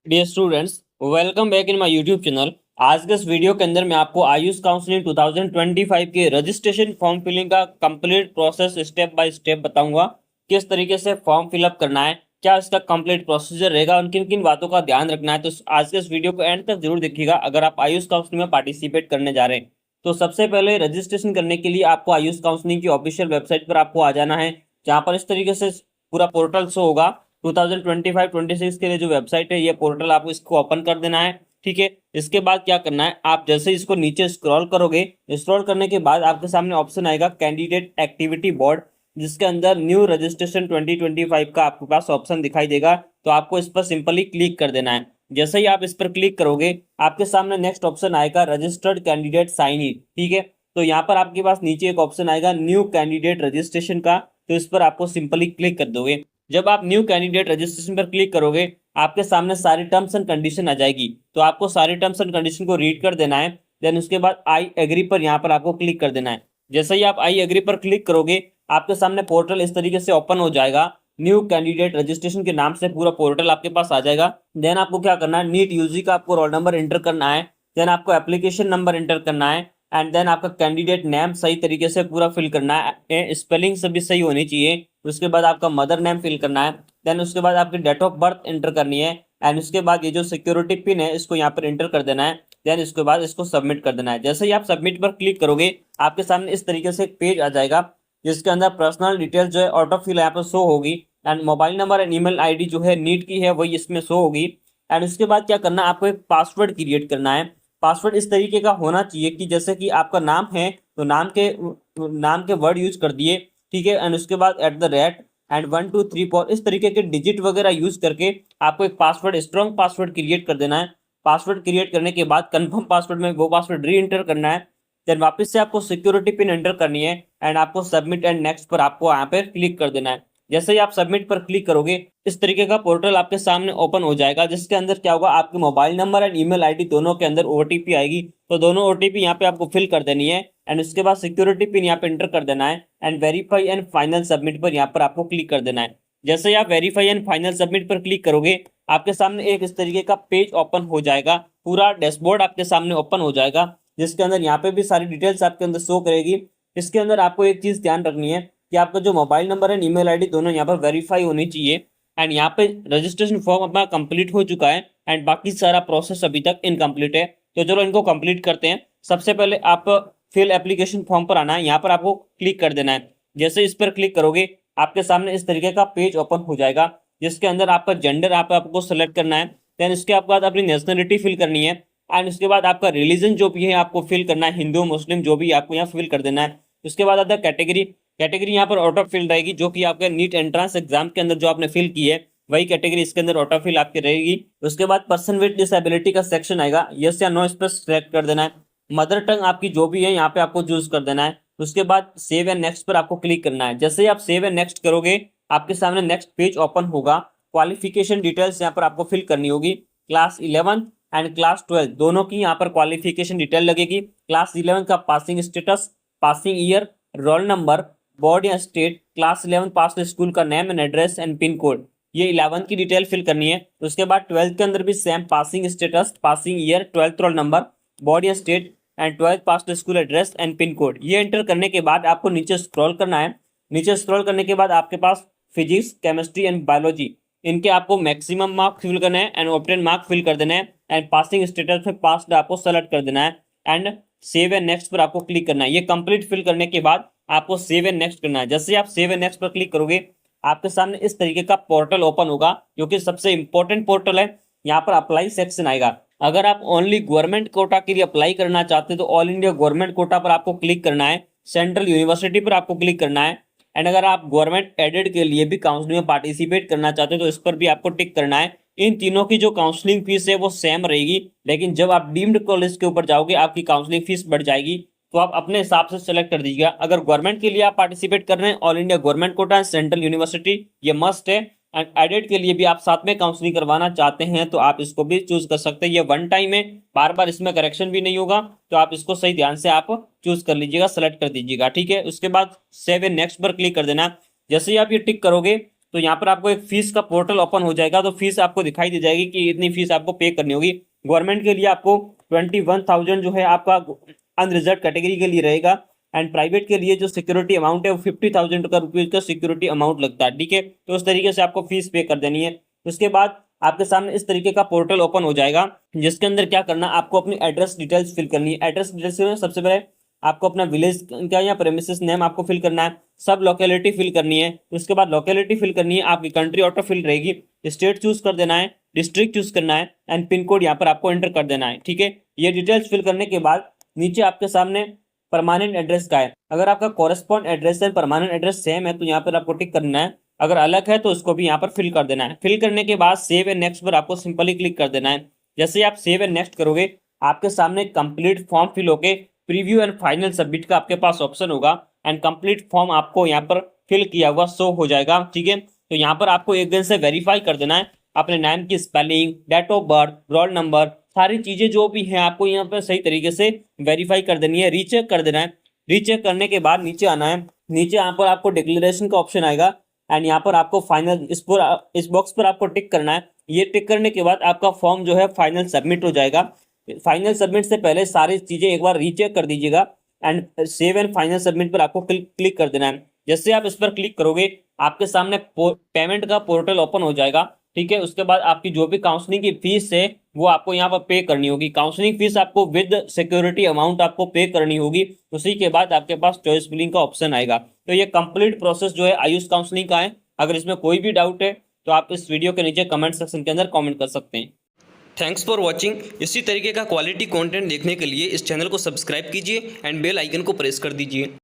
Dear students, welcome back in my YouTube channel. आज के इस वीडियो के अंदर मैं आपको आयुष काउंसलिंग 2025 के रजिस्ट्रेशन फॉर्म फिलिंग का complete process step by step बताऊंगा। किस तरीके से फॉर्म फिलअप करना है, क्या इसका कंप्लीट प्रोसीजर रहेगा और किन किन बातों का ध्यान रखना है। तो आज के इस वीडियो को एंड तक जरूर देखिएगा अगर आप आयुष काउंसलिंग में पार्टिसिपेट करने जा रहे हैं। तो सबसे पहले रजिस्ट्रेशन करने के लिए आपको आयुष काउंसलिंग की ऑफिशियल वेबसाइट पर आपको आ जाना है, जहाँ पर इस तरीके से पूरा पोर्टल शो होगा। 2025-26 के लिए जो वेबसाइट है, ये पोर्टल आपको इसको ओपन कर देना है। ठीक है, इसके बाद क्या करना है, आप जैसे इसको नीचे स्क्रॉल करोगे, स्क्रॉल करने के बाद आपके सामने ऑप्शन आएगा कैंडिडेट एक्टिविटी बोर्ड, जिसके अंदर न्यू रजिस्ट्रेशन 2025 का आपके पास ऑप्शन दिखाई देगा। तो आपको इस पर सिंपली क्लिक कर देना है। जैसे ही आप इस पर क्लिक करोगे, आपके सामने नेक्स्ट ऑप्शन आएगा रजिस्टर्ड कैंडिडेट साइन इन। ठीक है, तो यहाँ पर आपके पास नीचे एक ऑप्शन आएगा न्यू कैंडिडेट रजिस्ट्रेशन का, तो इस पर आपको सिंपली क्लिक कर दोगे। जब आप न्यू कैंडिडेट रजिस्ट्रेशन पर क्लिक करोगे, आपके सामने सारी टर्म्स एंड कंडीशन आ जाएगी। तो आपको सारी टर्म्स एंड कंडीशन को रीड कर देना है। देन उसके बाद आई एग्री पर यहाँ पर आपको क्लिक कर देना है। जैसे ही आप आई एग्री पर क्लिक करोगे, आपके सामने पोर्टल इस तरीके से ओपन हो जाएगा। न्यू कैंडिडेट रजिस्ट्रेशन के नाम से पूरा पोर्टल आपके पास आ जाएगा। देन आपको क्या करना है, नीट यूजी का आपको रोल नंबर एंटर करना है। देन आपको एप्लीकेशन नंबर एंटर करना है एंड देन आपका कैंडिडेट नेम सही तरीके से पूरा फिल करना है, स्पेलिंग सभी सही होनी चाहिए। उसके बाद आपका मदर नेम फिल करना है। देन उसके बाद आपकी डेट ऑफ बर्थ एंटर करनी है एंड उसके बाद ये जो सिक्योरिटी पिन है, इसको यहाँ पर एंटर कर देना है। देन इसके बाद इसको सबमिट कर देना है। जैसे ही आप सबमिट पर क्लिक करोगे, आपके सामने इस तरीके से एक पेज आ जाएगा, जिसके अंदर पर्सनल डिटेल्स जो है ऑटो फिल यहाँ पर शो होगी and mobile number and email ID जो है नीट की है वही इसमें शो होगी। एंड उसके बाद क्या करना है, आपको एक पासवर्ड क्रिएट करना है। पासवर्ड इस तरीके का होना चाहिए कि जैसे कि आपका नाम है तो नाम के वर्ड यूज कर दिए। ठीक है, एंड उसके बाद एट द रेट एंड 1 2 3 4 इस तरीके के डिजिट वगैरह यूज करके आपको एक पासवर्ड, स्ट्रॉन्ग पासवर्ड क्रिएट कर देना है। पासवर्ड क्रिएट करने के बाद कंफर्म पासवर्ड में वो पासवर्ड री एंटर करना है। देन वापस से आपको सिक्योरिटी पिन एंटर करनी है एंड आपको सबमिट एंड नेक्स्ट पर आपको यहाँ पे क्लिक कर देना है। जैसे ही आप सबमिट पर क्लिक करोगे, इस तरीके का पोर्टल आपके सामने ओपन हो जाएगा, जिसके अंदर क्या होगा, आपके mobile number and email ID दोनों के अंदर ओटीपी आएगी। तो दोनों ओटीपी यहाँ पे आपको फिल कर देनी है एंड उसके बाद सिक्योरिटी पिन यहाँ पे एंटर कर देना है and verify and final submit पर यहाँ पर आपको क्लिक कर देना है। जैसे ही आप वेरीफाई एंड फाइनल सबमिट पर क्लिक करोगे, आपके सामने एक इस तरीके का पेज ओपन हो जाएगा। पूरा डैशबोर्ड आपके सामने ओपन हो जाएगा, जिसके अंदर यहाँ पे भी सारी डिटेल्स आपके अंदर शो करेगी। इसके अंदर आपको एक चीज ध्यान रखनी है कि आपका जो मोबाइल नंबर है, ईमेल आईडी दोनों यहाँ पर वेरीफाई होनी चाहिए। एंड यहाँ पे रजिस्ट्रेशन फॉर्म अपना कंप्लीट हो चुका है एंड बाकी सारा प्रोसेस अभी तक इनकम्प्लीट है। तो चलो इनको कंप्लीट करते हैं। सबसे पहले आप फिल एप्लीकेशन फॉर्म पर आना है, यहाँ पर आपको क्लिक कर देना है। जैसे इस पर क्लिक करोगे, आपके सामने इस तरीके का पेज ओपन हो जाएगा, जिसके अंदर आपका जेंडर आपको सेलेक्ट करना है। देन इसके बाद अपनी नेशनलिटी फिल करनी है एंड उसके बाद आपका रिलीजन जो भी है आपको फिल करना है, हिंदू मुस्लिम जो भी आपको यहाँ फिल कर देना है। उसके बाद आता है कैटेगरी। कैटेगरी यहाँ पर ऑटो फिल रहेगी, जो कि आपके नीट एंट्रेंस एग्जाम के अंदर जो आपने फिल की है वही कैटेगरी इसके अंदर ऑटो फिल आपकी रहेगी। उसके बाद पर्सन विद डिसेबिलिटी का सेक्शन आएगा, यस या नो इस पर सिलेक्ट कर देना है। मदर टंग आपकी जो भी है यहाँ पे आपको चूज कर देना है। उसके बाद सेव एंड नेक्स्ट पर आपको क्लिक करना है। जैसे ही आप सेव एंड नेक्स्ट करोगे, आपके सामने नेक्स्ट पेज ओपन होगा। क्वालिफिकेशन डिटेल्स यहाँ पर आपको फिल करनी होगी। क्लास 11 एंड क्लास 12 दोनों की यहाँ पर क्वालिफिकेशन डिटेल लगेगी। क्लास 11 का passing status, passing year, role number, board या स्टेट, क्लास 11 पास स्कूल का name and address and pin code, ये 11 की डिटेल फिल करनी है। उसके बाद 12th के अंदर भी same, passing status, passing year, 12th roll number, board या state and 12th pass school address and pin code, ये एंटर करने के बाद आपको नीचे स्क्रॉल करना है। नीचे स्क्रॉल करने के बाद आपके पास फिजिक्स, केमिस्ट्री एंड बायोलॉजी, इनके आपको मैक्सिमम मार्क फिल करना है एंड ऑब्टेन मार्क फिल कर देना है एंड पासिंग स्टेटस में पास आपको सेलेक्ट कर देना है एंड सेव एंड नेक्स्ट पर आपको क्लिक करना है। ये कंप्लीट फिल करने के बाद आपको सेव एंड नेक्स्ट करना है। जैसे आप सेव एंड नेक्स्ट पर क्लिक करोगे, आपके सामने इस तरीके का पोर्टल ओपन होगा, जो कि सबसे इंपॉर्टेंट पोर्टल है। यहाँ पर अप्लाई सेक्शन आएगा। अगर आप ओनली गवर्नमेंट कोटा के लिए अप्लाई करना चाहते हैं तो ऑल इंडिया गवर्नमेंट कोटा पर आपको क्लिक करना है। सेंट्रल यूनिवर्सिटी पर आपको क्लिक करना है एंड अगर आप गवर्नमेंट एडेड के लिए भी काउंसलिंग में पार्टिसिपेट करना चाहते हैं तो इस पर भी आपको टिक करना है। इन तीनों की जो काउंसलिंग फीस है वो सेम रहेगी, लेकिन जब आप डीम्ड कॉलेज के ऊपर जाओगे आपकी काउंसलिंग फीस बढ़ जाएगी। तो आप अपने हिसाब से सेलेक्ट कर दीजिएगा। अगर गवर्नमेंट के लिए आप पार्टिसिपेट कर रहे हैं, all India government quota, central university, ये मस्ट है। एंड एडेड के लिए भी आप साथ में काउंसलिंग करवाना चाहते हैं तो आप इसको भी चूज कर सकते हैं। ये वन टाइम है, बार बार इसमें करेक्शन भी नहीं होगा, तो आप इसको सही ध्यान से आप चूज कर लीजिएगा, सेलेक्ट कर दीजिएगा। ठीक है, उसके बाद सेव एंड नेक्स्ट पर क्लिक कर देना। जैसे ही आप ये टिक करोगे, तो यहाँ पर आपको एक फीस का पोर्टल ओपन हो जाएगा, तो फीस आपको दिखाई दे जाएगी कि इतनी फीस आपको पे करनी होगी। गवर्नमेंट के लिए आपको 21,000 जो है आपका अनरिजर्व कैटेगरी के लिए रहेगा, एंड प्राइवेट के लिए जो सिक्योरिटी अमाउंट है वो 50,000 का रुपीज का सिक्योरिटी अमाउंट लगता है, ठीक है। तो उस तरीके से आपको फीस पे कर देनी है। उसके बाद आपके सामने इस तरीके का पोर्टल ओपन हो जाएगा, जिसके अंदर क्या करना, आपको अपनी एड्रेस डिटेल्स फिल करनी है। एड्रेस डिटेल्स में सबसे पहले आपको अपना विलेज का या प्रेमिसेस नेम आपको फिल करना है, सब लोकेलिटी फिल करनी है। उसके बाद लोकेलिटी फिल करनी है, आपकी कंट्री ऑटो फिल रहेगी, स्टेट चूज कर देना है, डिस्ट्रिक्ट चूज करना है, एंड पिन कोड यहाँ पर आपको एंटर कर देना है, ठीक है। ये डिटेल्स फिल करने के बाद नीचे आपके सामने परमानेंट एड्रेस का है। अगर आपका कॉरेस्पॉन्ड एड्रेस है, परमानेंट एड्रेस सेम है, तो यहाँ पर आपको टिक करना है। अगर अलग है तो उसको भी यहाँ पर फिल कर देना है। फिल करने के बाद सेव एंड नेक्स्ट पर आपको सिंपली क्लिक कर देना है। जैसे आप सेव एंड नेक्स्ट करोगे, आपके सामने कंप्लीट फॉर्म फिल होके प्रीव्यू एंड फाइनल सबमिट का आपके पास ऑप्शन होगा, एंड कंप्लीट फॉर्म आपको यहाँ पर फिल किया हुआ शो हो जाएगा, ठीक है। तो यहाँ पर आपको एक दिन से वेरीफाई कर देना है अपने नाम की spelling, date of birth, roll number, सारी चीजें जो भी हैं आपको यहाँ पर सही तरीके से वेरीफाई कर देनी है, रीचेक कर देना है। रीचेक करने के बाद नीचे आना है। नीचे यहाँ पर आपको डिक्लेरेशन का ऑप्शन आएगा, एंड यहाँ पर आपको फाइनल इस बॉक्स पर आपको टिक करना है। ये टिक करने के बाद आपका फॉर्म जो है फाइनल सबमिट हो जाएगा। फाइनल सबमिट से पहले सारी चीजें एक बार रीचेक कर दीजिएगा, and save and final submit पर आपको क्लिक कर देना है। जैसे आप इस पर क्लिक करोगे, आपके सामने पेमेंट का पोर्टल ओपन हो जाएगा, ठीक है। उसके बाद आपकी जो भी काउंसलिंग की फीस है वो आपको यहाँ पर पे करनी होगी। काउंसलिंग फीस आपको विद सिक्योरिटी अमाउंट आपको पे करनी होगी। उसी के बाद आपके पास चॉइस फिलिंग का ऑप्शन आएगा। तो ये कंप्लीट प्रोसेस जो है आयुष काउंसलिंग का है। अगर इसमें कोई भी डाउट है तो आप इस वीडियो के नीचे कमेंट सेक्शन के अंदर कमेंट कर सकते हैं। Thanks for watching. इसी तरीके का क्वालिटी कंटेंट देखने के लिए इस चैनल को सब्सक्राइब कीजिए एंड बेल आइकन को प्रेस कर दीजिए।